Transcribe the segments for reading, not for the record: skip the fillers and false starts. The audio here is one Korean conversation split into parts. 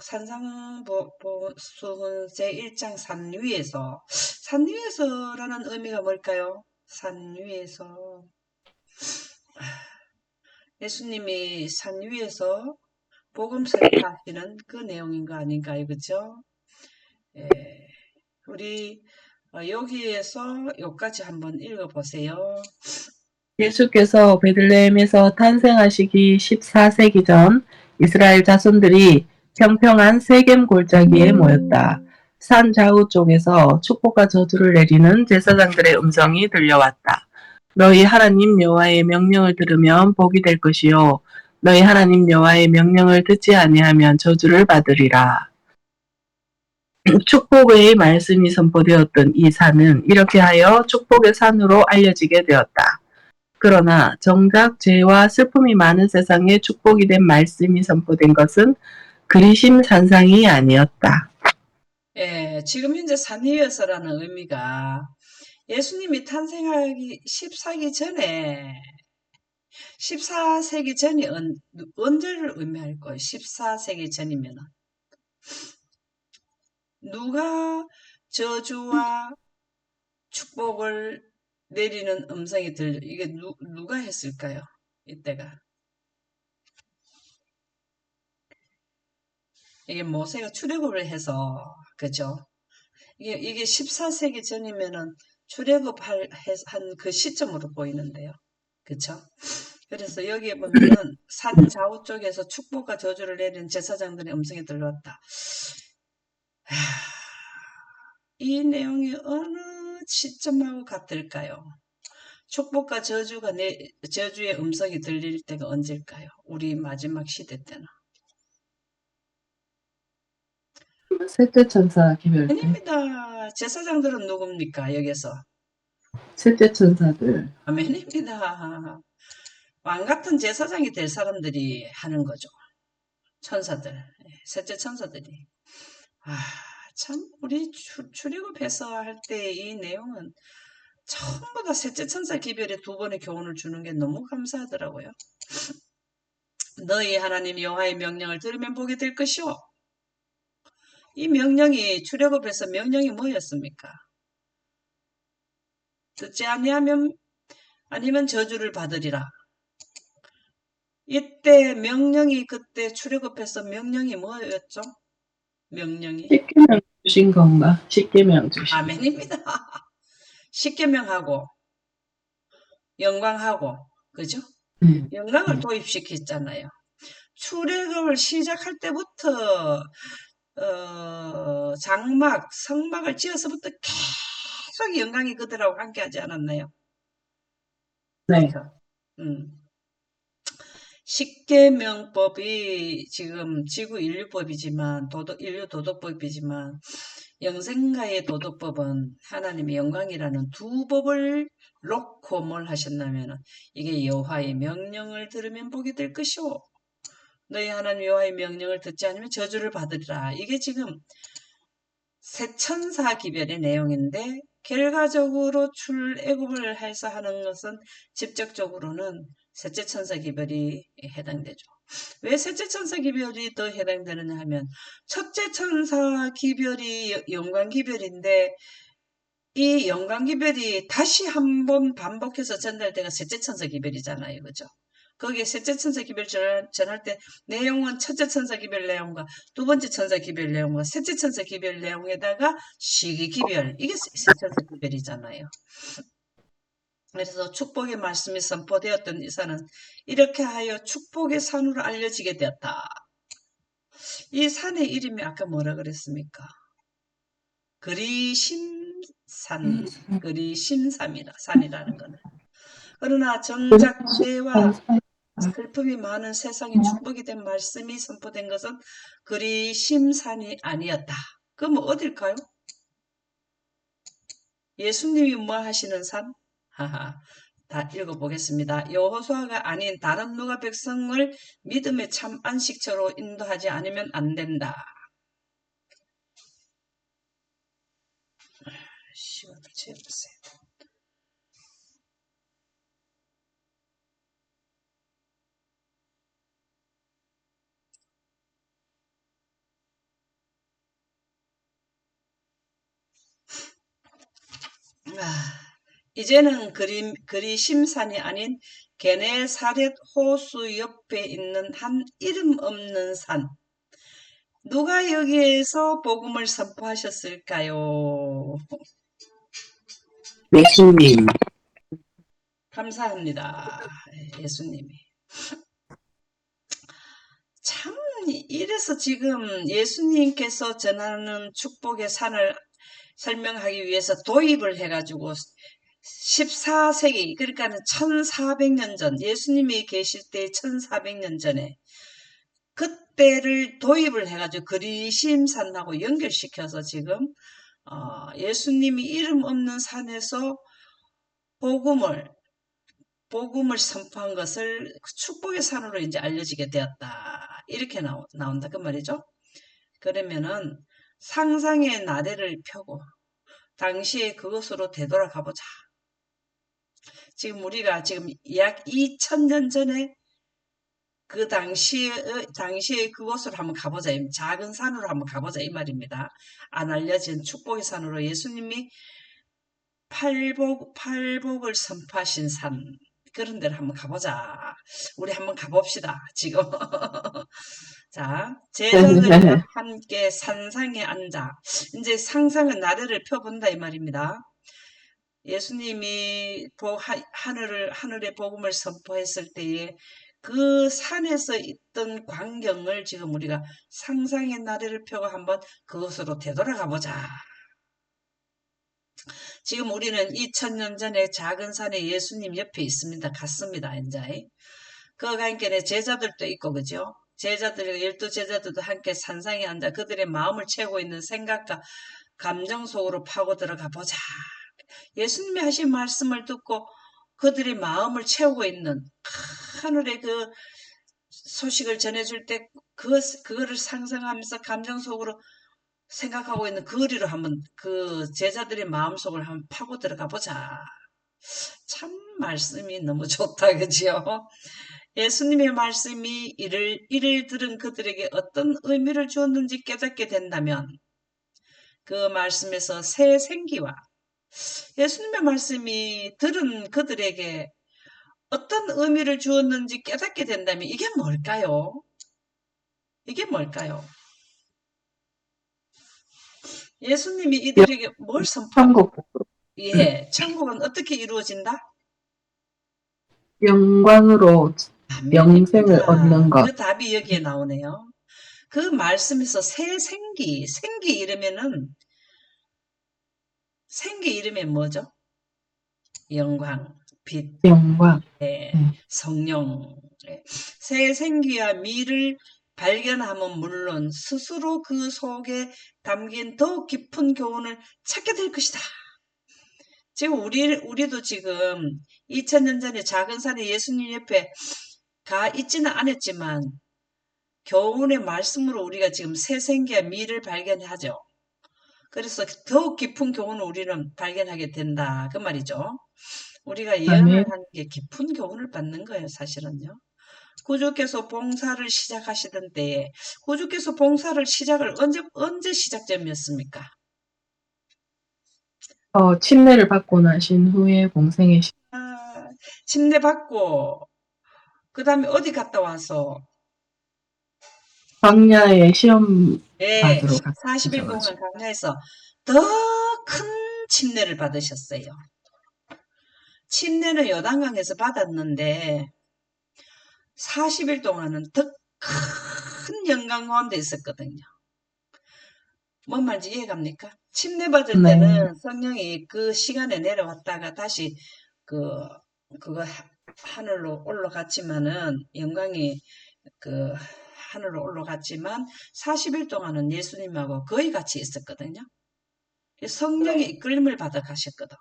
산상보수훈 제1장 산 위에서, 산 위에서라는 의미가 뭘까요? 산 위에서. 예수님이 산 위에서 복음 설파하시는 그 내용인 거 아닌가요? 그죠? 예, 우리 여기에서 여기까지 한번 읽어보세요. 예수께서 베들레헴에서 탄생하시기 14세기 전 이스라엘 자손들이 평평한 세겜 골짜기에 모였다. 산 좌우 쪽에서 축복과 저주를 내리는 제사장들의 음성이 들려왔다. 너희 하나님 여호와의 명령을 들으면 복이 될 것이요 너희 하나님 여호와의 명령을 듣지 아니하면 저주를 받으리라. 축복의 말씀이 선포되었던 이 산은 이렇게 하여 축복의 산으로 알려지게 되었다. 그러나 정작 죄와 슬픔이 많은 세상에 축복이 된 말씀이 선포된 것은 그리심산상이 아니었다. 예, 지금 현재 산 위에서라는 의미가 예수님이 탄생하기 14세기 전이 언제를 의미할 거예요? 14세기 전이면은. 누가 저주와 축복을 내리는 음성이 이게 누가 했을까요? 이때가. 이게 모세가 출애굽을 해서, 그죠? 이게 14세기 전이면은 출애굽한 그 시점으로 보이는데요. 그쵸? 그래서 여기에 보면은 산 좌우 쪽에서 축복과 저주를 내리는 제사장들의 음성이 들려왔다. 이 내용이 어느 시점하고 같을까요? 축복과 저주의 음성이 들릴 때가 언제일까요? 우리 마지막 시대 때는. 셋째 천사 기별 때. 아닙니다. 제사장들은 누굽니까? 여기서. 셋째 천사들. 아멘입니다. 왕같은 제사장이 될 사람들이 하는 거죠. 천사들. 셋째 천사들이. 참 우리 출애굽해서 할 때 이 내용은 전부 다 셋째 천사 기별에 두 번의 교훈을 주는 게 너무 감사하더라고요. 너희 하나님 여호와의 명령을 들으면 보게 될 것이오. 이 명령이 출애굽해서 명령이 뭐였습니까? 듣지 아니하면 아니면 저주를 받으리라. 이때 명령이 그때 출애굽해서 명령이 뭐였죠? 명령이 십계명 주신 건가? 십계명 주신. 아멘입니다. 십계명하고 영광하고 그죠? 영광을 도입시켰잖아요. 출애굽을 시작할 때부터 장막, 성막을 지어서부터 계속 영광이 그들하고 함께하지 않았나요? 네. 그렇죠. 십계명법이 지금 지구 인류법이지만 인류 도덕법이지만 영생가의 도덕법은 하나님의 영광이라는 두 법을 놓고 뭘 하셨냐면 이게 여호와의 명령을 들으면 복이 될 것이오. 너희 하나님 여호와의 명령을 듣지 않으면 저주를 받으리라. 이게 지금 세천사 기별의 내용인데 결과적으로 출애굽을 해서 하는 것은 직접적으로는 셋째 천사 기별이 해당되죠. 왜 셋째 천사 기별이 더 해당되느냐 하면 첫째 천사 기별이 영광 기별인데 이 영광 기별이 다시 한번 반복해서 전달돼가 셋째 천사 기별이잖아요. 그죠? 거기에 셋째 천사 기별 전할 때 내용은 첫째 천사 기별 내용과 두 번째 천사 기별 내용과 셋째 천사 기별 내용에다가 시기 기별 이게 셋째 천사 기별이잖아요. 그래서 축복의 말씀이 선포되었던 이 산은 이렇게 하여 축복의 산으로 알려지게 되었다. 이 산의 이름이 아까 뭐라 그랬습니까? 그리심산이라는 거는. 그러나 정작 죄와 슬픔이 많은 세상에 축복이 된 말씀이 선포된 것은 그리심산이 아니었다. 그럼 어딜까요? 예수님이 뭐 하시는 산? 하하. 다 읽어보겠습니다. 여호수아가 아닌 다른 누가 백성을 믿음의 참 안식처로 인도하지 않으면 안 된다. 시간을 재보세요. 이제는 그리심산이 아닌 게네사렛 호수 옆에 있는 한 이름 없는 산. 누가 여기에서 복음을 선포하셨을까요? 예수님. 감사합니다. 예수님이. 참, 이래서 지금 예수님께서 전하는 축복의 산을 설명하기 위해서 도입을 해가지고 14세기, 그러니까는 1400년 전, 예수님이 계실 때 1400년 전에 그때를 도입을 해가지고 그리심산하고 연결시켜서 지금 예수님이 이름 없는 산에서 복음을 선포한 것을 축복의 산으로 이제 알려지게 되었다. 이렇게 나온다. 그 말이죠. 그러면은 상상의 나래를 펴고 당시에 그것으로 되돌아가 보자. 지금 우리가 지금 약 2000년 전에 그 당시에 그곳으로 한번 가보자. 작은 산으로 한번 가보자. 이 말입니다. 안 알려진 축복의 산으로 예수님이 팔복을 선포하신 산. 그런 데를 한번 가보자. 우리 한번 가봅시다. 지금. 자, 제자들과 함께 산상에 앉아. 이제 상상은 나래를 펴본다. 이 말입니다. 예수님이 하늘의 복음을 선포했을 때에 그 산에서 있던 광경을 지금 우리가 상상의 나래를 펴고 한번 그것으로 되돌아가 보자. 지금 우리는 2000년 전에 작은 산에 예수님 옆에 있습니다. 갔습니다. 이제. 그와 함께 제자들도 있고, 그죠? 제자들, 12제자들도 함께 산상에 앉아 그들의 마음을 채우고 있는 생각과 감정 속으로 파고 들어가 보자. 예수님이 하신 말씀을 듣고 그들의 마음을 채우고 있는 하늘의 그 소식을 전해줄 때 그거를 상상하면서 감정 속으로 생각하고 있는 그 거리로 한번 그 제자들의 마음속을 한번 파고 들어가 보자. 참 말씀이 너무 좋다, 그지요? 예수님의 말씀이 이를 들은 그들에게 어떤 의미를 주었는지 깨닫게 된다면 그 말씀에서 새 생기와 예수님의 말씀이 들은 그들에게 어떤 의미를 주었는지 깨닫게 된다면 이게 뭘까요? 이게 뭘까요? 예수님이 이들에게 뭘 천국, 예, 천국은 어떻게 이루어진다? 영광으로 영생을 얻는 아멘입니다. 것. 그 답이 여기에 나오네요. 그 말씀에서 새 생기 이름에는 생기 이름이 뭐죠? 영광, 빛, 영광. 성령. 새 생기와 미를 발견하면 물론 스스로 그 속에 담긴 더욱 깊은 교훈을 찾게 될 것이다. 지금 우리도 지금 2000년 전에 작은 산에 예수님 옆에 가 있지는 않았지만 교훈의 말씀으로 우리가 지금 새 생기와 미를 발견하죠. 그래서 더욱 깊은 교훈을 우리는 발견하게 된다. 그 말이죠. 우리가 아멘. 예언을 하는 게 깊은 교훈을 받는 거예요, 사실은요. 구주께서 봉사를 시작하시던 때에 구주께서 봉사를 시작을 언제 시작점이었습니까? 침례를 받고 나신 후에 공생의 침례 받고 그 다음에 어디 갔다 와서 광야에 시험 예, 받으러 갔죠. 40일 동안 광야에서 더 큰 침례를 받으셨어요. 침례는 요단강에서 받았는데 40일 동안은 더 큰 영광 가운데 있었거든요. 뭔 말인지 이해갑니까? 침례 받을 네. 때는 성령이 그 시간에 내려왔다가 다시 그거 하늘로 올라갔지만은 영광이 그 하늘로 올라갔지만 40일 동안은 예수님하고 거의 같이 있었거든요. 성령의 이끌림을 받아 가셨거든.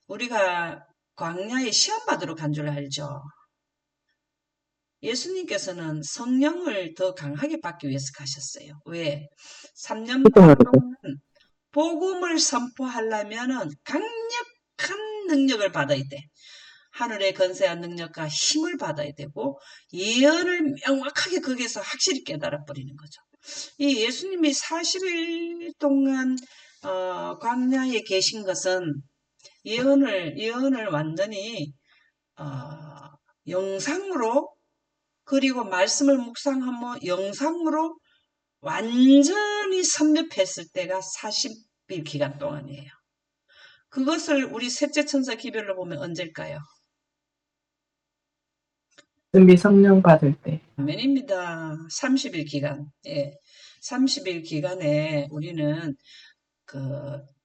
우리가 광야에 시험 받으러 간 줄 알죠. 예수님께서는 성령을 더 강하게 받기 위해서 가셨어요. 왜? 3년 반 동안 복음을 선포하려면 강력한 능력을 받아야 돼. 하늘의 건세한 능력과 힘을 받아야 되고 예언을 명확하게 거기에서 확실히 깨달아 버리는 거죠. 이 예수님이 40일 동안 광야에 계신 것은 예언을 완전히 어, 영상으로, 그리고 말씀을 묵상하며 영상으로 완전히 섭렵했을 때가 40일 기간 동안이에요. 그것을 우리 셋째 천사 기별로 보면 언제일까요? 준비 성령 받을 때. 아멘입니다. 30일 기간. 예. 30일 기간에 우리는 그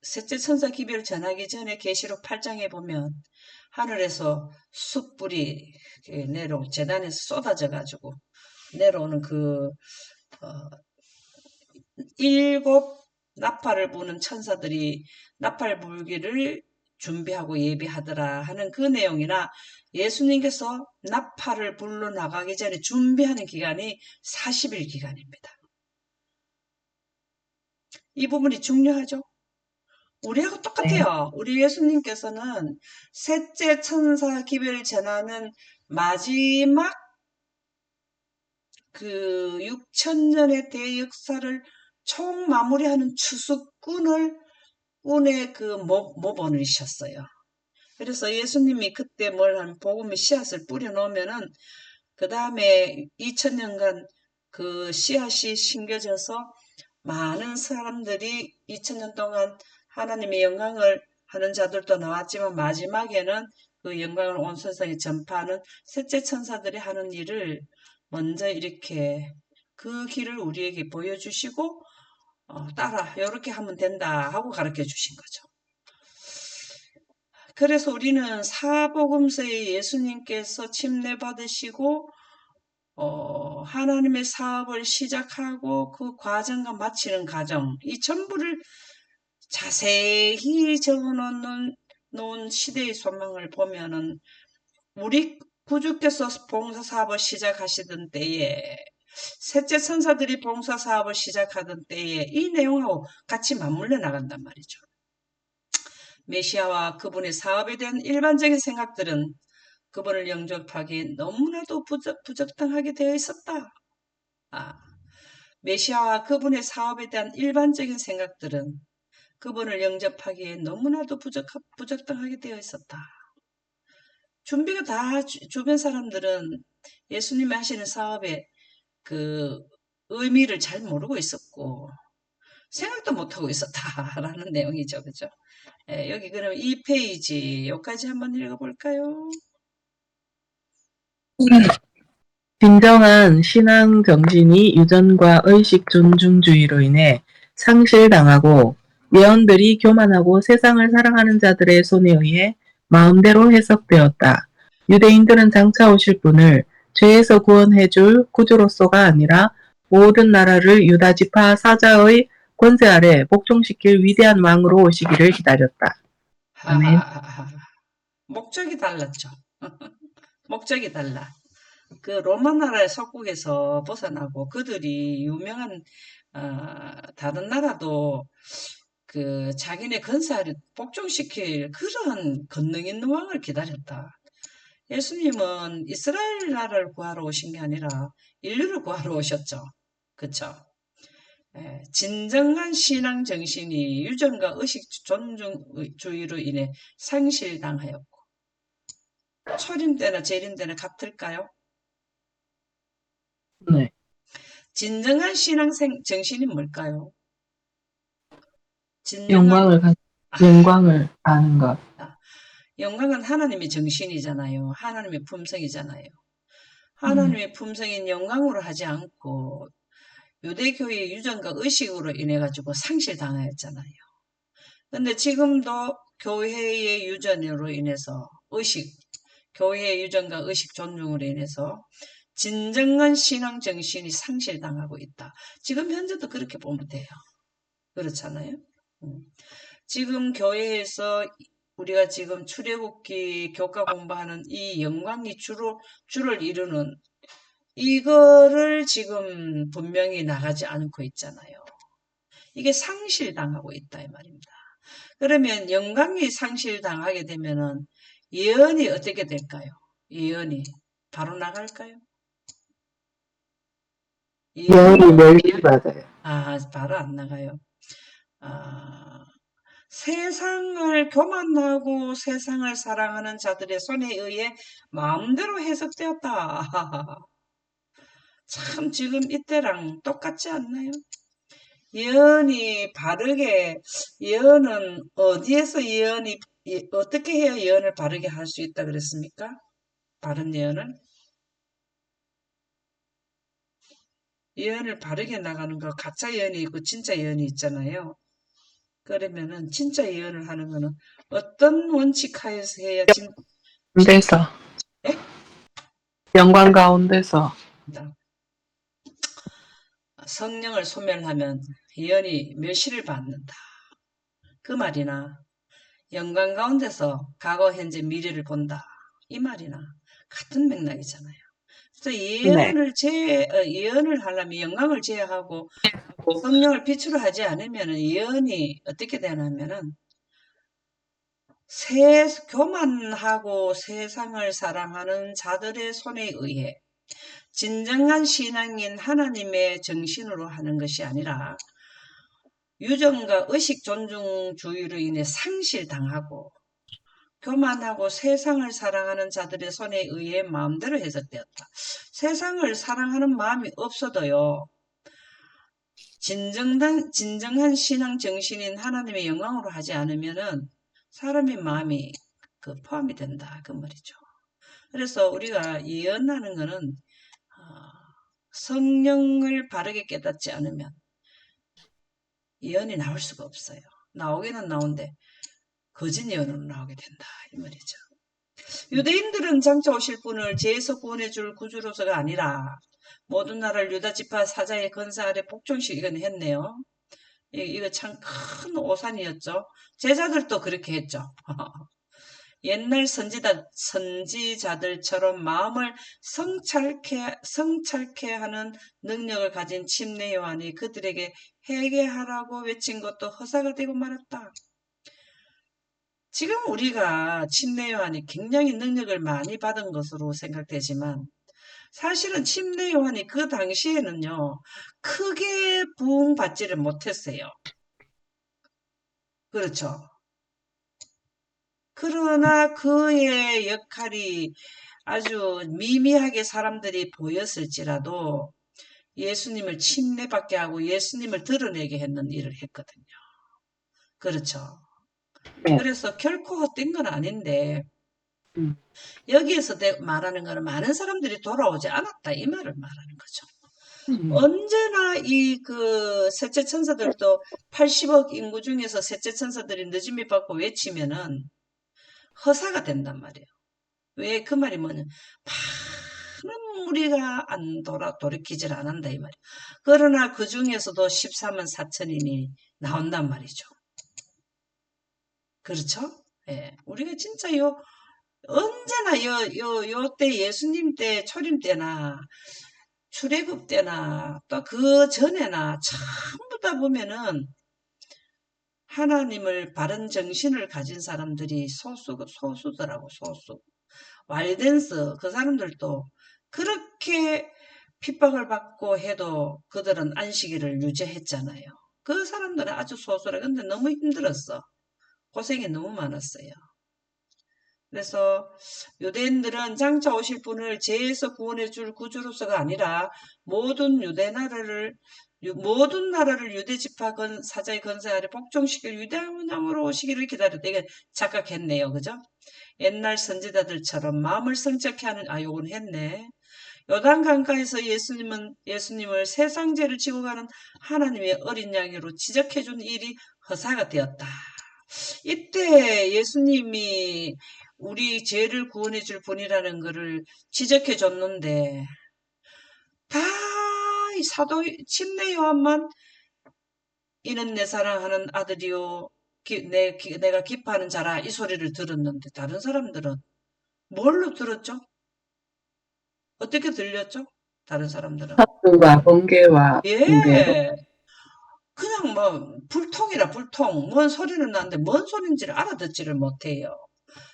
셋째 천사 기별 전하기 전에 계시록 8장에 보면 하늘에서 숯불이 내려 재단에서 쏟아져 가지고 내려오는 그 일곱 나팔을 부는 천사들이 나팔 불기를 준비하고 예비하더라 하는 그 내용이나, 예수님께서 나팔을 불러 나가기 전에 준비하는 기간이 40일 기간입니다. 이 부분이 중요하죠. 우리하고 네. 똑같아요. 우리 예수님께서는 셋째 천사 기별을 전하는 마지막 그 6천년의 대역사를 총마무리하는 추수꾼을 운의 그 모본이셨어요. 그래서 예수님이 그때 뭘 하면 복음의 씨앗을 뿌려놓으면은 그 다음에 2000년간 그 씨앗이 심겨져서 많은 사람들이 2000년 동안 하나님의 영광을 하는 자들도 나왔지만, 마지막에는 그 영광을 온 세상에 전파하는 셋째 천사들이 하는 일을 먼저 이렇게 그 길을 우리에게 보여주시고 따라 이렇게 하면 된다 하고 가르쳐 주신 거죠. 그래서 우리는 사복음서에 예수님께서 침례 받으시고 하나님의 사업을 시작하고 그 과정과 마치는 과정, 이 전부를 자세히 적어놓은 시대의 소망을 보면은, 우리 구주께서 봉사 사업을 시작하시던 때에, 셋째 천사들이 봉사 사업을 시작하던 때에 이 내용하고 같이 맞물려 나간단 말이죠. 메시아와 그분의 사업에 대한 일반적인 생각들은 그분을 영접하기에 너무나도 부적당하게 되어 있었다. 메시아와 그분의 사업에 대한 일반적인 생각들은 그분을 영접하기에 너무나도 부적당하게 되어 있었다. 준비가 다 주변 사람들은 예수님이 하시는 사업의 그 의미를 잘 모르고 있었고 생각도 못하고 있었다라는 내용이죠. 그죠? 예, 여기 그럼 2페이지 여기까지 한번 읽어볼까요? 진정한 신앙 정신이 유전과 의식 존중주의로 인해 상실당하고, 예언들이 교만하고 세상을 사랑하는 자들의 손에 의해 마음대로 해석되었다. 유대인들은 장차 오실 분을 죄에서 구원해줄 구주로서가 아니라 모든 나라를 유다 지파 사자의 권세 아래 복종시킬 위대한 왕으로 오시기를 기다렸다. 아멘. 하하하하. 목적이 달랐죠. 목적이 달라. 그 로마 나라의 속국에서 벗어나고 그들이 유명한 다른 나라도 그 자기네 건사를 복종시킬 그런 권능 있는 왕을 기다렸다. 예수님은 이스라엘 나라를 구하러 오신 게 아니라 인류를 구하러 오셨죠. 그쵸? 예, 진정한 신앙 정신이 유전과 의식 존중주의로 인해 상실당하였고, 초림 때나 재림 때나 같을까요? 네. 진정한 신앙 정신이 뭘까요? 진정한 영광을, 영광을 아는 것. 영광은 하나님의 정신이잖아요. 하나님의 품성이잖아요. 네. 하나님의 품성인 영광으로 하지 않고 유대교의 유전과 의식으로 인해 가지고 상실당하였잖아요. 근데 지금도 교회의 유전으로 인해서 교회의 유전과 의식 존중으로 인해서 진정한 신앙 정신이 상실당하고 있다. 지금 현재도 그렇게 보면 돼요. 그렇잖아요. 지금 교회에서 우리가 지금 출애굽기 교과 공부하는 이 영광이 주를 이루는 이거를 지금 분명히 나가지 않고 있잖아요. 이게 상실당하고 있다 이 말입니다. 그러면 영광이 상실당하게 되면은 예언이 어떻게 될까요? 예언이 바로 나갈까요? 예언이 예언이 멸시받아요. 바로 안 나가요. 아, 세상을 교만하고 세상을 사랑하는 자들의 손에 의해 마음대로 해석되었다. 참 지금 이때랑 똑같지 않나요? 예언이 바르게, 예언은 어디에서 어떻게 해야 예언을 바르게 할 수 있다 그랬습니까? 바른 예언을? 예언을 바르게 나가는 거 가짜 예언이 있고 진짜 예언이 있잖아요. 그러면은 진짜 예언을 하는 거는 어떤 원칙 하에서 해야 가운데서, 예? 영광 가운데서. 성령을 소멸하면 예언이 멸시를 받는다. 그 말이나 영광 가운데서 과거, 현재, 미래를 본다. 이 말이나 같은 맥락이잖아요. 그래서 네. 예언을 하려면 영광을 제어하고 성령을 빛으로 하지 않으면 예언이 어떻게 되냐면은 교만하고 세상을 사랑하는 자들의 손에 의해 진정한 신앙인 하나님의 정신으로 하는 것이 아니라 유전과 의식 존중주의로 인해 상실당하고 교만하고 세상을 사랑하는 자들의 손에 의해 마음대로 해석되었다. 세상을 사랑하는 마음이 없어도요. 진정한 신앙 정신인 하나님의 영광으로 하지 않으면은 사람의 마음이 포함이 된다. 그 말이죠. 그래서 우리가 예언하는 거는 성령을 바르게 깨닫지 않으면 예언이 나올 수가 없어요. 나오기는 나오는데 거짓 예언으로 나오게 된다. 이 말이죠. 유대인들은 장차 오실 분을 죄에서 구원해줄 구주로서가 아니라 모든 나라를 유다 지파 사자의 건사 아래 복종시키곤 했네요. 이거 참 큰 오산이었죠. 제자들도 그렇게 했죠. 옛날 선지자들처럼 마음을 성찰케 하는 능력을 가진 침례 요한이 그들에게 회개하라고 외친 것도 허사가 되고 말았다. 지금 우리가 침례 요한이 굉장히 능력을 많이 받은 것으로 생각되지만 사실은 침례 요한이 그 당시에는요, 크게 부흥받지를 못했어요. 그렇죠. 그러나 그의 역할이 아주 미미하게 사람들이 보였을지라도 예수님을 침례받게 하고 예수님을 드러내게 했는 일을 했거든요. 그렇죠. 네. 그래서 결코 헛된 건 아닌데 음, 여기에서 말하는 거는 많은 사람들이 돌아오지 않았다 이 말을 말하는 거죠. 음, 언제나 셋째 천사들도 80억 인구 중에서 셋째 천사들이 늦음이 받고 외치면은 허사가 된단 말이에요. 왜 그 말이 뭐냐? 많은 무리가 안 돌이키질 않는다 이 말이에요. 그러나 그 중에서도 13만 4천인이 나온단 말이죠. 그렇죠? 예. 우리가 진짜 언제나 요 때 예수님 때 초림 때나 출애굽 때나 또 그 전에나 전부 다 보면은 하나님을 바른 정신을 가진 사람들이 소수더라고, 소수. 왈덴스, 그 사람들도 그렇게 핍박을 받고 해도 그들은 안식일을 유지했잖아요. 그 사람들은 아주 소수라. 근데 너무 힘들었어. 고생이 너무 많았어요. 그래서 유대인들은 장차 오실 분을 죄에서 구원해 줄 구주로서가 아니라 모든 나라를 유대 지파건 사자의 건세 아래 복종시킬 유대한 왕으로 오시기를 기다렸다. 이게 착각했네요. 그죠? 옛날 선지자들처럼 마음을 성적케 하는 요건 했네. 요단 강가에서 예수님을 세상 죄를 지고 가는 하나님의 어린 양으로 지적해 준 일이 허사가 되었다. 이때 예수님이 우리 죄를 구원해 줄 분이라는 것을 지적해 줬는데 다 이 사도 침례 요한만 이는 내 사랑하는 아들이요 내가 기뻐하는 자라 이 소리를 들었는데 다른 사람들은 뭘로 들었죠? 어떻게 들렸죠? 다른 사람들은 사투와 번개와 붕괴로. 예 그냥 뭐 불통이라 불통 뭔 소리는 나는데 뭔 소리인지를 알아듣지를 못해요.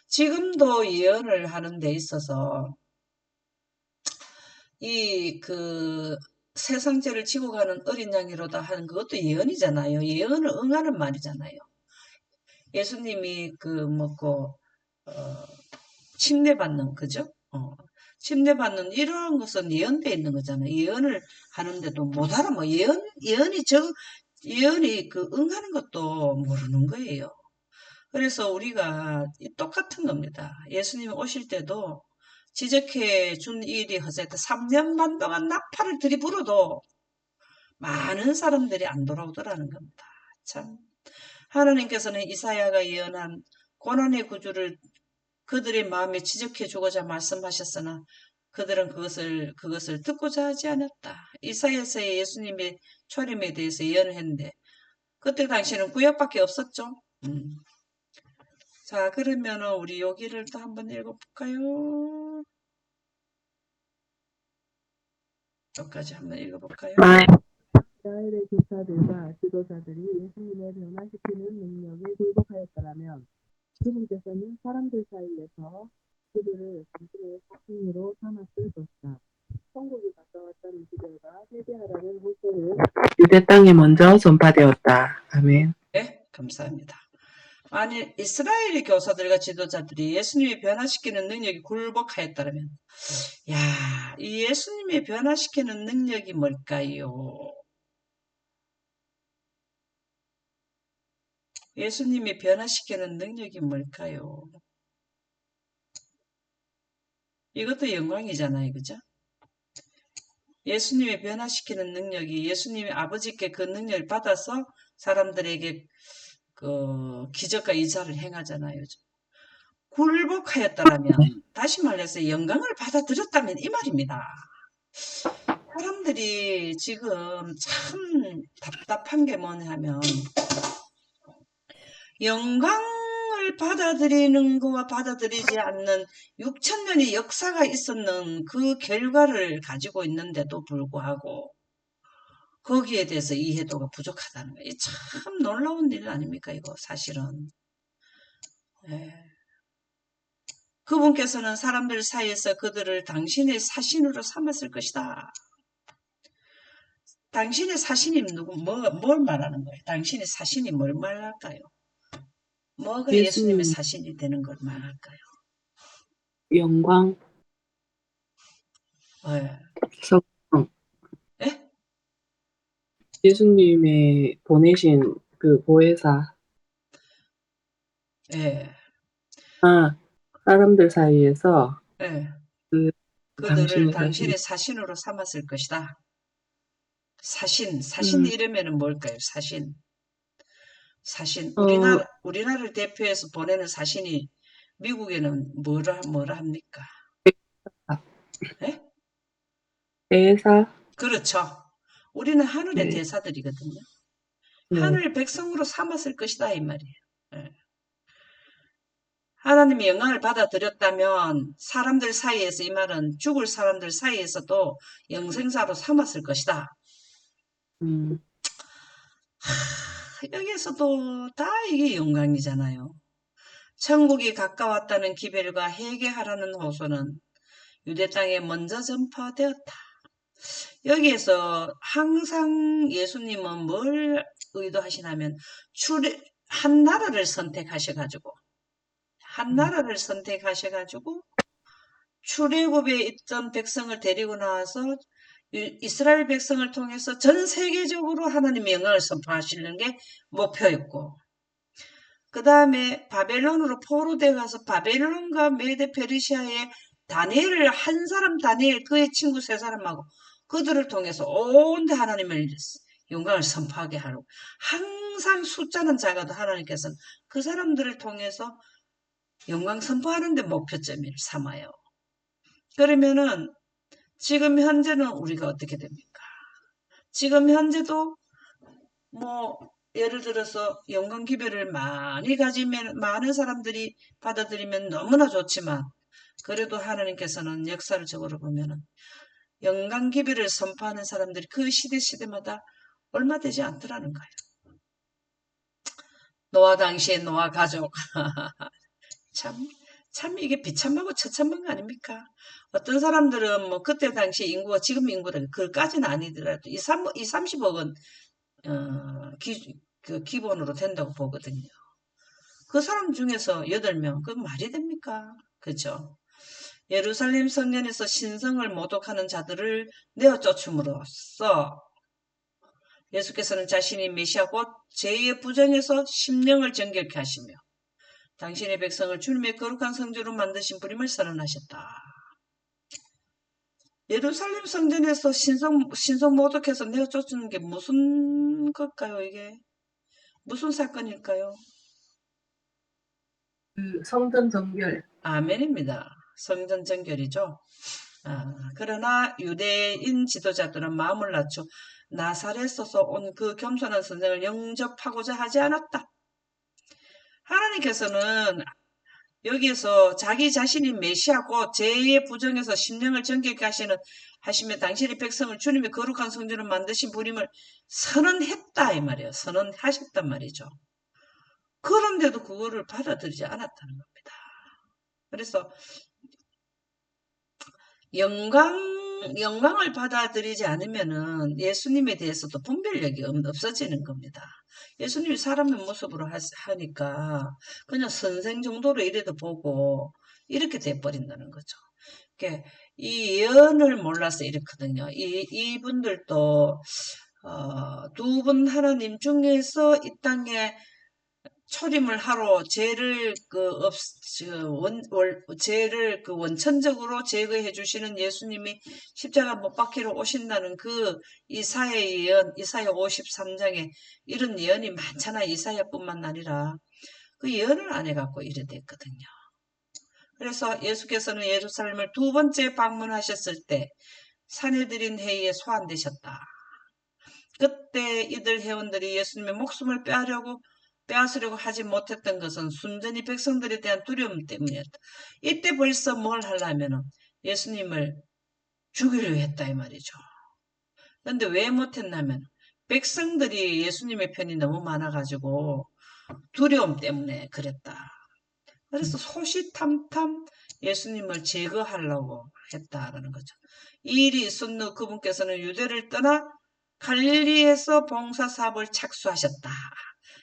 지금도 예언을 하는 데 있어서 세상 죄를 지고 가는 어린 양이로다 하는 그것도 예언이잖아요. 예언을 응하는 말이잖아요. 예수님이 그 뭐고 어, 침례받는 그죠? 침례받는 이러한 것은 예언돼 있는 거잖아요. 예언을 하는데도 못 알아. 뭐 예언이 그 응하는 것도 모르는 거예요. 그래서 우리가 똑같은 겁니다. 예수님 오실 때도 지적해 준 일이 허세다. 3년 반 동안 나팔을 들이불어도 많은 사람들이 안 돌아오더라는 겁니다. 참 하나님께서는 이사야가 예언한 고난의 구주를 그들의 마음에 지적해 주고자 말씀하셨으나 그들은 그것을 듣고자 하지 않았다. 이사야서의 예수님의 초림에 대해서 예언을 했는데 그때 당시에는 구약밖에 없었죠. 자, 그러면은 우리 여기를 또 한번 읽어볼까요? 여기까지 한번 읽어볼까요? 이스라엘의 교사들과 지도자들이 예수님을 변화시키는 능력에 굴복하였더라면 그분께서는 사람들 사이에서 그들을 당신의 사신으로 삼았을 것이다. 천국이 가까웠다는 기별과 회개하라는 호소를 유대 땅에 먼저 전파되었다. 아멘. 네, 감사합니다. 만일 이스라엘의 교사들과 지도자들이 예수님이 변화시키는 능력이 굴복하였다면, 야, 이 예수님이 변화시키는 능력이 뭘까요? 예수님이 변화시키는 능력이 뭘까요? 이것도 영광이잖아요, 그죠? 예수님이 변화시키는 능력이 예수님이 아버지께 그 능력을 받아서 사람들에게 그 기적과 이사를 행하잖아요. 굴복하였다라면 다시 말해서 영광을 받아들였다면 이 말입니다. 사람들이 지금 참 답답한 게 뭐냐면 영광을 받아들이는 거와 받아들이지 않는 6천년의 역사가 있었는 그 결과를 가지고 있는데도 불구하고 거기에 대해서 이해도가 부족하다는 거예요. 참 놀라운 일 아닙니까 이거 사실은. 예. 그분께서는 사람들 사이에서 그들을 당신의 사신으로 삼았을 것이다. 당신의 사신이 뭘 말하는 거예요? 당신의 사신이 뭘 말할까요? 뭐가 예수님의 예수님 사신이 되는 걸 말할까요? 영광, 예. 성령, 예? 예수님의 보내신 그 보혜사, 예. 사람들 사이에서 예. 그 그들을 당신의 사신, 당신의 사신으로 삼았을 것이다. 사신 음, 이름에는 뭘까요? 사신. 어, 우리나라를 대표해서 보내는 사신이 미국에는 뭐라 합니까? 예? 대사, 그렇죠. 우리는 하늘의 네, 대사들이거든요. 네, 하늘 백성으로 삼았을 것이다 이 말이에요. 예. 하나님의 영광을 받아들였다면 사람들 사이에서 이 말은 죽을 사람들 사이에서도 영생사로 삼았을 것이다. 음, 여기에서도 다 이게 영광이잖아요. 천국이 가까웠다는 기별과 회개하라는 호소는 유대 땅에 먼저 전파되었다. 여기에서 항상 예수님은 뭘 의도하시냐면 한 나라를 선택하셔가지고 출애굽에 있던 백성을 데리고 나와서 이스라엘 백성을 통해서 전 세계적으로 하나님의 영광을 선포하시는 게 목표였고 그 다음에 바벨론으로 포로되어 가서 바벨론과 메데 페르시아의 다니엘을 한 사람 다니엘 그의 친구 세 사람하고 그들을 통해서 온 하나님을 영광을 선포하게 하고 항상 숫자는 작아도 하나님께서는 그 사람들을 통해서 영광 선포하는 데 목표점을 삼아요. 그러면은 지금 현재는 우리가 어떻게 됩니까? 지금 현재도 뭐 예를 들어서 영광 기별을 많이 가지면 많은 사람들이 받아들이면 너무나 좋지만 그래도 하나님께서는 역사적으로 보면은 영광 기별을 선포하는 사람들이 그 시대마다 얼마 되지 않더라는 거예요. 노아 당시에 노아 가족 참, 참 이게 비참하고 처참한 거 아닙니까? 어떤 사람들은 뭐 그때 당시 인구가 지금 인구라 그까지는 아니더라도 2, 30억은 그 기본으로 된다고 보거든요. 그 사람 중에서 8명, 그 말이 됩니까? 그죠? 예루살렘 성전에서 신성을 모독하는 자들을 내어 쫓음으로써 예수께서는 자신이 메시아 곧 제2의 부정에서 심령을 정결케 하시며 당신의 백성을 주님의 거룩한 성전으로 만드신 분임을 선언하셨다. 예루살렘 성전에서 신성 모독해서 내어 쫓는 게 무슨 걸까요, 이게? 무슨 사건일까요? 그 성전 정결. 아멘입니다. 성전 정결이죠. 그러나 유대인 지도자들은 마음을 낮춰 나사렛에서 온 그 겸손한 선생을 영접하고자 하지 않았다. 하나님께서는 여기에서 자기 자신이 메시아고 제2의 부정에서 심령을 정결케 하시며 당신의 백성을 주님의 거룩한 성전을 만드신 분임을 선언했다 이 말이에요. 선언하셨단 말이죠. 그런데도 그거를 받아들이지 않았다는 겁니다. 그래서 영광을 받아들이지 않으면은 예수님에 대해서도 분별력이 없어지는 겁니다. 예수님이 사람의 모습으로 하니까 그냥 선생 정도로 이래도 보고 이렇게 돼버린다는 거죠. 이 예언을 몰라서 이렇거든요. 이분들도 두 분 하나님 중에서 이 땅에 초림을 하러 죄를 원천적으로 제거해 주시는 예수님이 십자가 못 박히러 오신다는 그 이사야의 예언, 이사야 53장에 이런 예언이 많잖아. 이사야뿐만 아니라 그 예언을 안 해갖고 이래 됐거든요. 그래서 예수께서는 예루살렘을 두 번째 방문하셨을 때 산헤드린 회의에 소환되셨다. 그때 이들 회원들이 예수님의 목숨을 빼앗으려고 하지 못했던 것은 순전히 백성들에 대한 두려움 때문이었다. 이때 벌써 뭘 하려면은 예수님을 죽이려 했다 이 말이죠. 그런데 왜 못했냐면 백성들이 예수님의 편이 너무 많아가지고 두려움 때문에 그랬다. 그래서 소시탐탐 예수님을 제거하려고 했다라는 거죠. 이 일이 있은 후 그분께서는 유대를 떠나 갈릴리에서 봉사사업을 착수하셨다.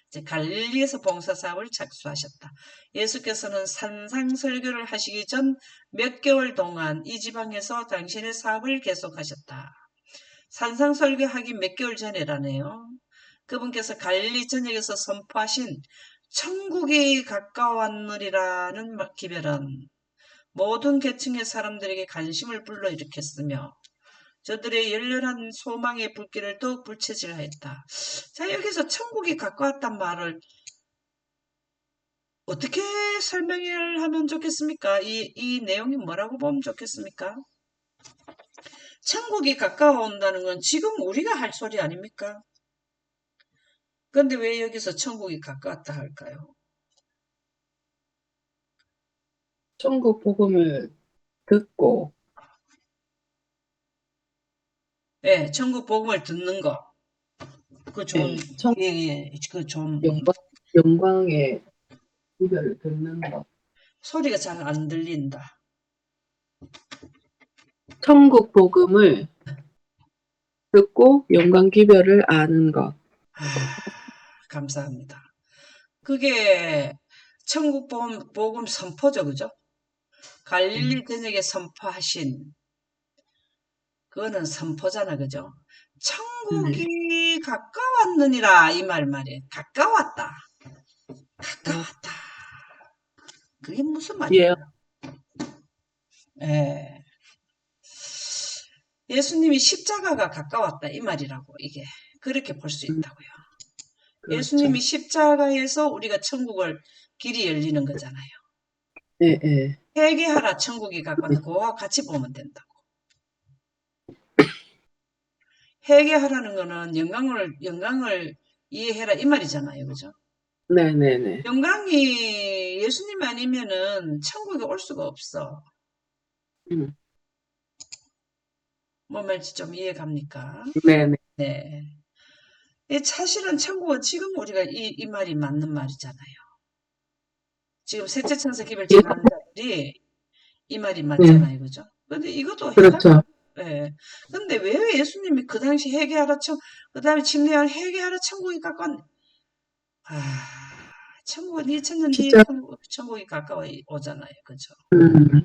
이제 갈릴리에서 봉사사업을 착수하셨다. 예수께서는 산상설교를 하시기 전 몇 개월 동안 이 지방에서 당신의 사업을 계속하셨다. 산상설교하기 몇 개월 전이라네요. 그분께서 갈릴리 전역에서 선포하신 천국이 가까웠느니라는 기별은 모든 계층의 사람들에게 관심을 불러일으켰으며 저들의 열렬한 소망의 불길을 더욱 불체질하였다. 자, 여기서 천국이 가까웠단 말을 어떻게 설명을 하면 좋겠습니까? 이 내용이 뭐라고 보면 좋겠습니까? 천국이 가까워온다는 건 지금 우리가 할 소리 아닙니까? 그런데 왜 여기서 천국이 가까웠다 할까요? 천국 복음을 듣고 예, 천국 복음을 듣는 거. 그 좋은, 예, 예, 그 좀, 영광의 기별을 듣는 것. 소리가 잘 안 들린다. 천국 복음을 듣고 영광 기별을 아는 것. 감사합니다. 그게 천국 복음 선포죠, 그죠? 갈릴리 전역에 선포하신, 그거는 선포잖아, 그죠? 천국이 가까웠느니라, 이 말이에요. 가까웠다. 가까웠다. 그게 무슨 예, 말일까요? 예. 예수님이 십자가가 가까웠다, 이 말이라고, 이게. 그렇게 볼 수 있다고요. 그렇죠. 예수님이 십자가에서 우리가 천국을 길이 열리는 거잖아요. 예, 예. 회개하라 천국이 가까웠다. 그거와 같이 보면 된다고. 회개하라는 거는 영광을 이해해라 이 말이잖아요. 그죠? 네네네. 영광이 예수님 아니면은 천국에 올 수가 없어. 음, 뭔 말인지 좀 이해 갑니까? 네네. 네. 사실은 천국은 지금 우리가 이 말이 맞는 말이잖아요. 지금 셋째 천사 기별 예, 지나는 자들이 이 말이 네, 맞잖아요. 그죠? 근데 이것도 그렇죠. 예. 근데 왜 예수님이 그 당시 회개하라 그 다음에 침례한 회개하라 천국이 가까웠네. 천국은 2000년 뒤에 진짜, 천국이 가까워 오잖아요. 그죠? 음,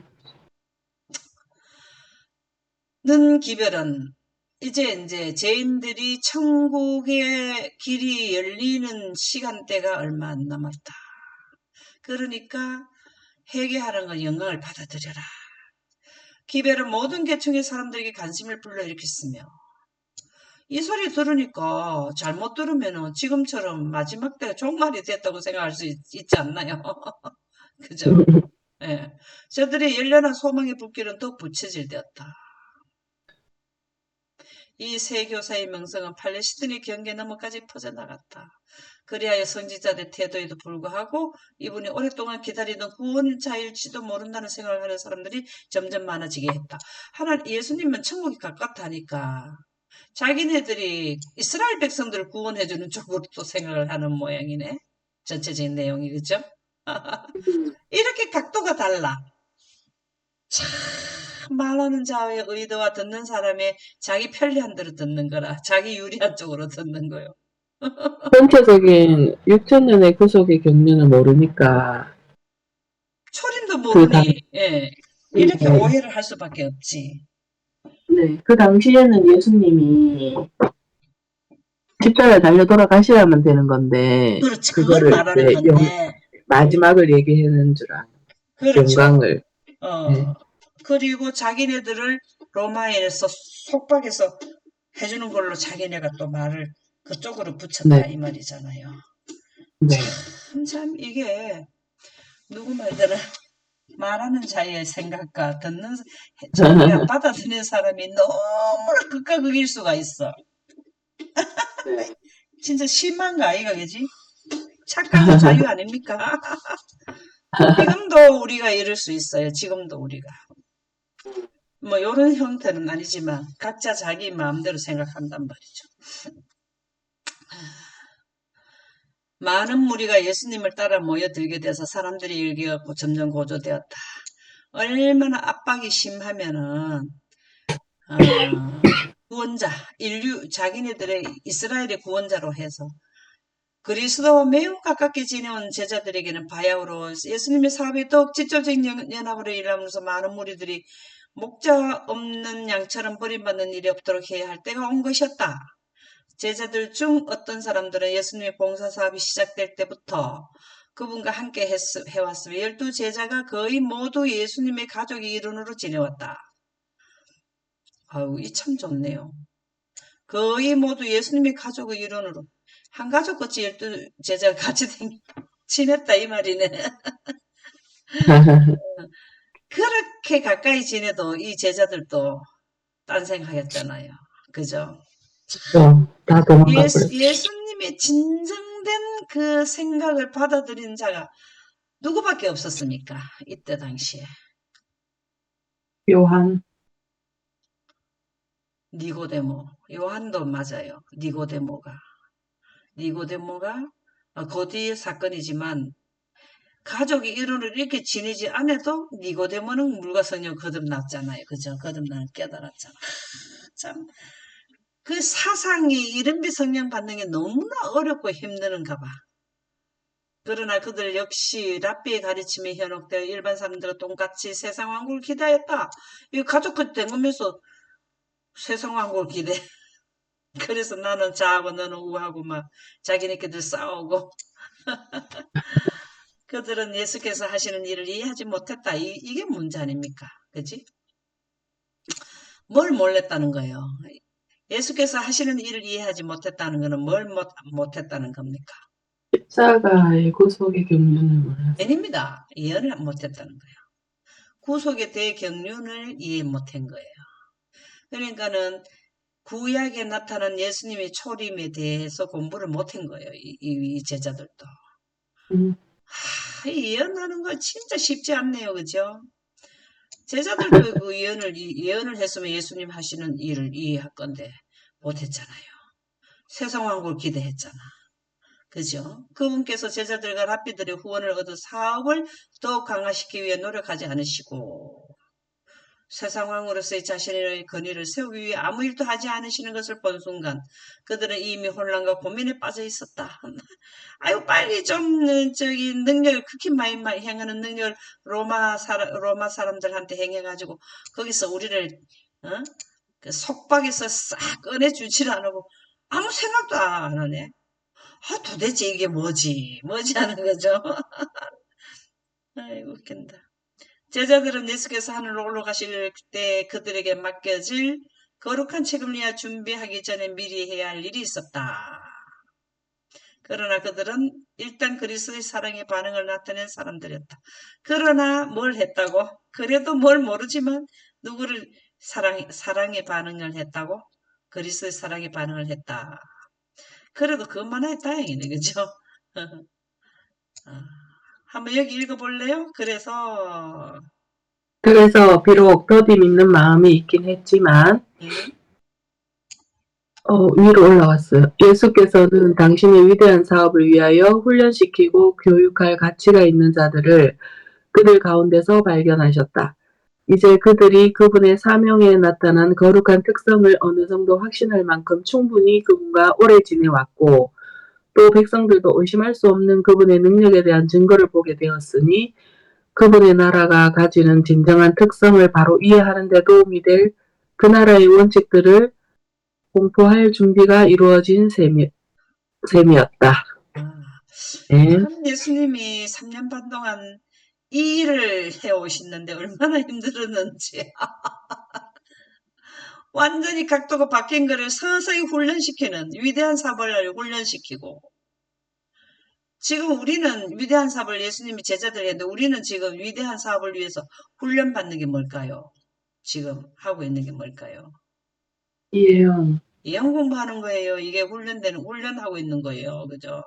는 기별은 이제 죄인들이 천국의 길이 열리는 시간대가 얼마 안 남았다. 그러니까 회개하는 건 영광을 받아들여라. 기별은 모든 계층의 사람들에게 관심을 불러일으켰으며 이 소리 들으니까 잘못 들으면 지금처럼 마지막 때가 종말이 됐다고 생각할 수 있지 않나요? 그죠? 예. 저들의 열렬한 소망의 불길은 더욱 부채질 되었다. 이 세 교사의 명성은 팔레스틴의 경계 너머까지 퍼져나갔다. 그리하여 선지자들의 태도에도 불구하고 이분이 오랫동안 기다리던 구원자일지도 모른다는 생각을 하는 사람들이 점점 많아지게 했다. 하나 예수님은 천국이 가깝다니까 자기네들이 이스라엘 백성들을 구원해주는 쪽으로 또 생각을 하는 모양이네. 전체적인 내용이 그죠? 이렇게 각도가 달라. 참 말하는 자의 의도와 듣는 사람의 자기 편리한 대로 듣는 거라. 자기 유리한 쪽으로 듣는 거요. 전체적인 6천년의 구속의 경륜을 모르니까, 초림도 그 당, 모르니 예, 이렇게 네, 오해를 할 수밖에 없지. 네, 그 당시에는 예수님이 십자가에 달려 돌아가셔야만 되는 건데, 그렇지, 그걸 그거를 말하는 이제 건데 마지막을 얘기하는 줄 아는 그렇죠. 영광을, 네, 그리고 자기네들을 로마에서 속박해서 해주는 걸로 자기네가 또 말을 그쪽으로 네, 붙였다 이 말이잖아요. 네. 참 이게 누구 말대로 말하는 자의 생각과 뭐야 받아들이는 사람이 너무나 극과 극일 수가 있어. 네. 진짜 심한 거 아이가 그지? 착각은 자유 아닙니까? 지금도 우리가 이럴 수 있어요. 지금도 우리가. 뭐 이런 형태는 아니지만 각자 자기 마음대로 생각한단 말이죠. 많은 무리가 예수님을 따라 모여들게 돼서 사람들이 일기었고 점점 고조되었다. 얼마나 압박이 심하면은 구원자, 인류 자기네들의 이스라엘의 구원자로 해서 그리스도와 매우 가깝게 지내온 제자들에게는 바야흐로 예수님의 사업이 더욱 직접적인 연합으로 일하면서 많은 무리들이 목자 없는 양처럼 버림받는 일이 없도록 해야 할 때가 온 것이었다. 제자들 중 어떤 사람들은 예수님의 봉사사업이 시작될 때부터 그분과 함께 해왔으며 12제자가 거의 모두 예수님의 가족의 일원으로 지내왔다. 아유, 이 참 좋네요. 거의 모두 예수님의 가족의 일원으로 한 가족같이 12제자가 같이 지냈다 이 말이네. 그렇게 가까이 지내도 이 제자들도 딴 생각했잖아요. 그죠? 다 도망가 버렸죠. 예수님의 진정된 그 생각을 받아들인 자가 누구밖에 없었습니까? 이때 당시에. 요한, 니고데모. 요한도 맞아요. 니고데모가 그 뒤의 사건이지만 가족이 일원을 이렇게 지내지 않아도 니고데모는 물과 성령 거듭났잖아요. 그죠? 거듭나는 깨달았잖아. 참. 그 사상이 이른비 성령 받는 게 너무나 어렵고 힘드는가 봐. 그러나 그들 역시 랍비의 가르침에 현혹되어 일반 사람들과 똑같이 세상 왕국을 기대했다. 이 가족들 댕기면서 세상 왕국을 기대. 그래서 나는 자하고 너는 우하고 막 자기네끼리 싸우고 그들은 예수께서 하시는 일을 이해하지 못했다. 이게 문제 아닙니까? 그지? 뭘 몰랐다는 거예요. 예수께서 하시는 일을 이해하지 못했다는 것은 뭘 못했다는 겁니까? 십자가의 구속의 경륜을 몰랐어요. 아닙니다. 이해를 못했다는 거예요. 구속에 대해 경륜을 이해 못한 거예요. 그러니까는 구약에 나타난 예수님의 초림에 대해서 공부를 못한 거예요. 이 제자들도. 음, 예언하는 거 진짜 쉽지 않네요. 그죠? 제자들도 그 예언을 했으면 예수님 하시는 일을 이해할 건데 못했잖아요. 세상 왕국을 기대했잖아. 그죠? 그분께서 제자들과 랍비들의 후원을 얻어 사업을 더욱 강화시키기 위해 노력하지 않으시고 새 상황으로서의 자신의 건의를 세우기 위해 아무 일도 하지 않으시는 것을 본 순간 그들은 이미 혼란과 고민에 빠져 있었다. 아유 빨리 좀 저기 능력을 극히 많이 행하는 능력을 로마 사람들한테 행해가지고 거기서 우리를 어? 그 속박에서 싹 꺼내주지를 않고 아무 생각도 안 하네. 아 도대체 이게 뭐지 하는 거죠. 아이고 웃긴다. 제자들은 예수께서 하늘로 올라가실 때 그들에게 맡겨질 거룩한 책임을 위해 준비하기 전에 미리 해야 할 일이 있었다. 그러나 그들은 일단 그리스도의 사랑의 반응을 나타낸 사람들이었다. 그러나 뭘 했다고? 그래도 뭘 모르지만 누구를 사랑의 반응을 했다고? 그리스도의 사랑의 반응을 했다. 그래도 그것만 해도 다행이네, 그죠? 한번 여기 읽어볼래요? 그래서 비록 더디 믿는 마음이 있긴 했지만 음, 위로 올라왔어요. 예수께서는 당신의 위대한 사업을 위하여 훈련시키고 교육할 가치가 있는 자들을 그들 가운데서 발견하셨다. 이제 그들이 그분의 사명에 나타난 거룩한 특성을 어느 정도 확신할 만큼 충분히 그분과 오래 지내왔고 또 백성들도 의심할 수 없는 그분의 능력에 대한 증거를 보게 되었으니 그분의 나라가 가지는 진정한 특성을 바로 이해하는 데 도움이 될 그 나라의 원칙들을 공포할 준비가 이루어진 셈이었다. 아, 네. 참 예수님이 3년 반 동안 이 일을 해오시는데 얼마나 힘들었는지 완전히 각도가 바뀐 거를 서서히 훈련시키는 위대한 사업을 훈련시키고 지금 우리는 위대한 사업을 예수님이 제자들 했는데 우리는 지금 위대한 사업을 위해서 훈련받는 게 뭘까요? 지금 하고 있는 게 뭘까요? 이해영. 예언 공부하는 거예요. 이게 훈련하고 있는 거예요. 그죠?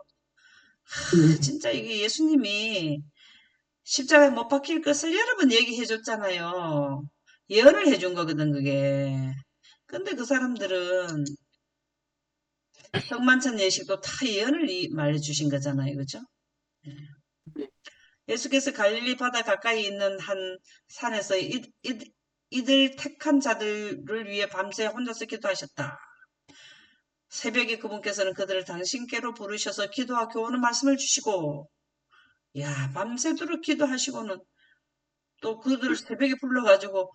네. 진짜 이게 예수님이 십자가에 못 박힐 것을 여러 번 얘기해 줬잖아요. 예언을 해준 거거든, 그게. 근데 그 사람들은 억만천 예식도 다 예언을 말해주신 거잖아요. 그죠? 예수께서 갈릴리 바다 가까이 있는 한 산에서 이들 택한 자들을 위해 밤새 혼자서 기도하셨다. 새벽에 그분께서는 그들을 당신께로 부르셔서 기도와 교훈의 말씀을 주시고, 야, 밤새도록 기도하시고는 또 그들을 새벽에 불러가지고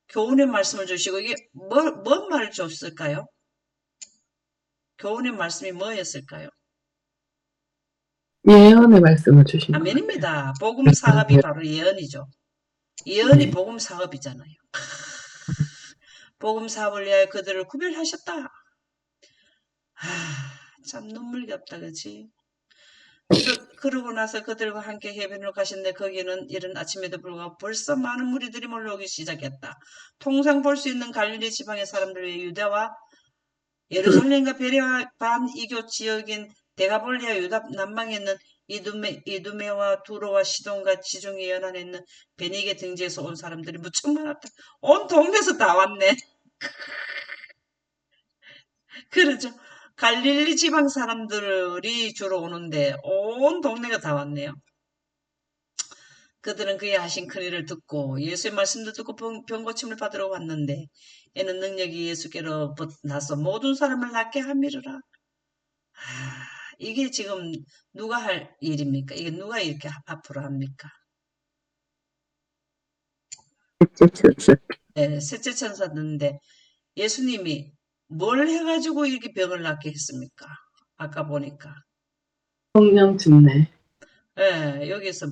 교훈의 말씀을 주시고, 이게 뭔 말을 줬을까요? 교훈의 말씀이 뭐였을까요? 예언의 말씀을 주신 것 같아요. 아멘입니다. 복음 사업이 바로 예언이죠. 예언이 네. 복음 사업이잖아요. 복음 사업을 위하여 그들을 구별하셨다. 참 눈물겹다, 그치? 그러고 나서 그들과 함께 해변으로 가신데 거기는 이른 아침에도 불구하고 벌써 많은 무리들이 몰려오기 시작했다. 통상 볼 수 있는 갈릴리 지방의 사람들의 유대와 예루살렘과 베레와 반이교 지역인 데가볼리아 유다 남방에 있는 이두메와 두로와 시돈과 지중해 연안에 있는 베니게 등지에서 온 사람들이 무척 많았다. 온 동네에서 다 왔네. 그렇죠. 갈릴리 지방 사람들이 주로 오는데 온 동네가 다 왔네요. 그들은 그의 하신 큰일을 듣고 예수의 말씀도 듣고 병고침을 받으러 왔는데 이는 능력이 예수께로 나서 모든 사람을 낫게 함이르라. 이게 지금 누가 할 일입니까? 이게 누가 이렇게 앞으로 합니까? 네, 셋째 천사인데 예수님이 뭘 해가지고 이렇게 병을 낫게 했습니까? 아까 보니까. 성령 집내. 여기서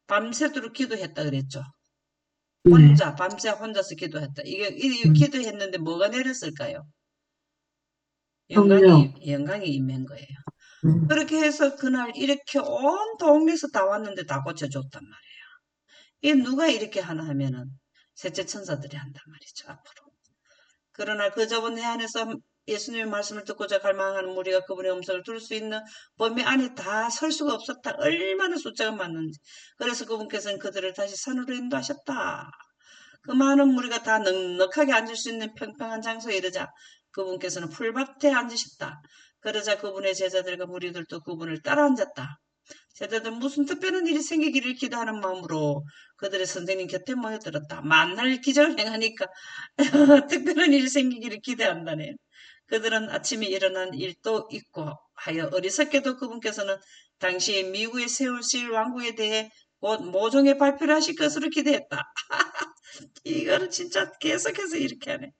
밤새도록 기도했다 그랬죠. 네. 밤새 혼자서 기도했다. 이게 음. 기도했는데 뭐가 내렸을까요? 성령. 영광이 임한 거예요. 음. 그렇게 해서 그날 이렇게 온 동네에서 다 왔는데 다 고쳐줬단 말이에요. 이 누가 이렇게 하나 하면은 셋째 천사들이 한단 말이죠, 앞으로. 그러나 그 좁은 해안에서 예수님의 말씀을 듣고자 갈망하는 무리가 그분의 음성을 들을 수 있는 범위 안에 다 설 수가 없었다. 얼마나 숫자가 많은지. 그래서 그분께서는 그들을 다시 산으로 인도하셨다. 그 많은 무리가 다 넉넉하게 앉을 수 있는 평평한 장소에 이르자 그분께서는 풀밭에 앉으셨다. 그러자 그분의 제자들과 무리들도 그분을 따라 앉았다. 세대들 무슨 특별한 일이 생기기를 기도하는 마음으로 그들의 선생님 곁에 모여들었다. 만날 기적을 행하니까 특별한 일이 생기기를 기대한다네요. 그들은 아침에 일어난 일도 있고 하여 어리석게도 그분께서는 당시 미국에 세우실 왕국에 대해 곧 모종의 발표를 하실 것으로 기대했다. 이거를 진짜 계속해서 이렇게 하네.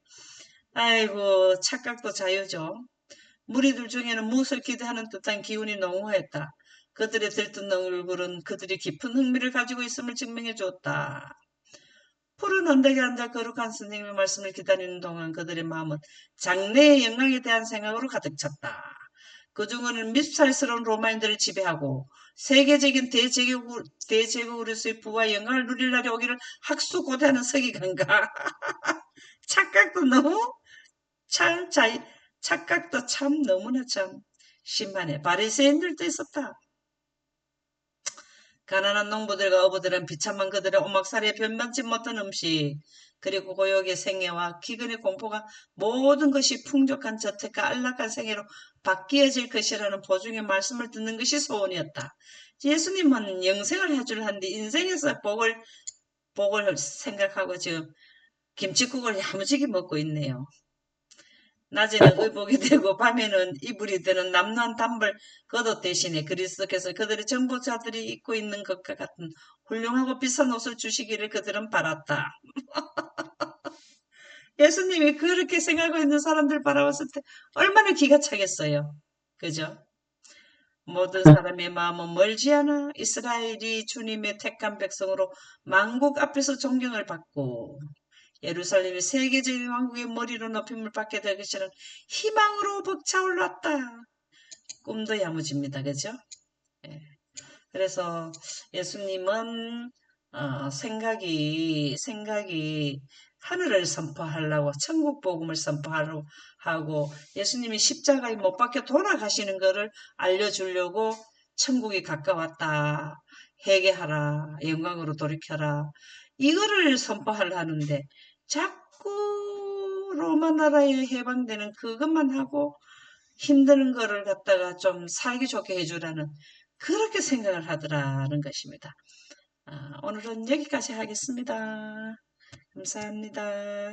아이고, 착각도 자유죠. 무리들 중에는 무엇을 기대하는 듯한 기운이 농후했다. 그들의 들뜬 얼굴은 그들이 깊은 흥미를 가지고 있음을 증명해 주었다. 푸른 언덕에 앉아 거룩한 선생님의 말씀을 기다리는 동안 그들의 마음은 장래의 영광에 대한 생각으로 가득 찼다. 그 중에는 밉살스러운 로마인들을 지배하고 세계적인 대제국으로서의 부와 영광을 누릴 날이 오기를 학수고대하는 서기관과 착각도 너무 참 착각도 참 너무나 참 심하네. 바리새인들도 있었다. 가난한 농부들과 어부들은 비참한 그들의 오막살이에 변변치 못한 음식, 그리고 고역의 생애와 기근의 공포가 모든 것이 풍족한 저택과 안락한 생애로 바뀌어질 것이라는 보증의 말씀을 듣는 것이 소원이었다. 예수님은 영생을 해줄 한데 인생에서 복을 생각하고 지금 김치국을 야무지게 먹고 있네요. 낮에는 의복이 되고 밤에는 이불이 되는 남루한 단벌 겉옷 대신에 그리스도께서 그들의 정보자들이 입고 있는 것과 같은 훌륭하고 비싼 옷을 주시기를 그들은 바랐다. 예수님이 그렇게 생각하고 있는 사람들 바라봤을 때 얼마나 기가 차겠어요. 그죠? 모든 사람의 마음은 멀지 않아 이스라엘이 주님의 택한 백성으로 만국 앞에서 존경을 받고 예루살렘이 세계적인 왕국의 머리로 높임을 받게 될 것이라는 희망으로 벅차올랐다. 꿈도 야무집니다. 그죠? 예. 그래서 예수님은 생각이 하늘을 선포하려고 천국 복음을 선포하려고 하고 예수님이 십자가에 못 박혀 돌아가시는 것을 알려주려고 천국이 가까웠다. 회개하라. 영광으로 돌이켜라. 이거를 선포하려 하는데 자꾸 로마 나라에 해방되는 그것만 하고 힘드는 거를 갖다가 좀 살기 좋게 해주라는 그렇게 생각을 하더라는 것입니다. 오늘은 여기까지 하겠습니다. 감사합니다.